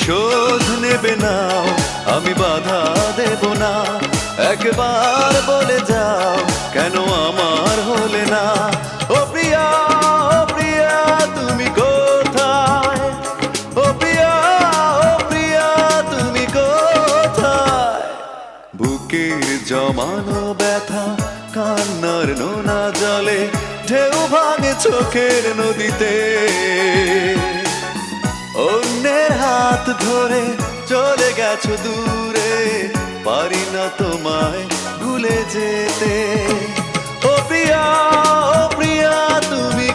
প্রতিশোধ নেবে নাও, আমি বাধা দেব না। একবার বলে যাও, কেন আমার হলে না? ও প্রিয়া, ও প্রিয়া, তুমি কোথায়? ও প্রিয়া, ও প্রিয়া, তুমি কোথায়? বুকের জমানো ব্যথা কান্নার নোনা জলে ঢেউ ভাঙে চোখের নদীতে। অন্যের হাত ধরে চলে গেছো দূরে, পারি না তোমায় ভুলে যেতে। ও প্রিয়া, ও প্রিয়া, তুমি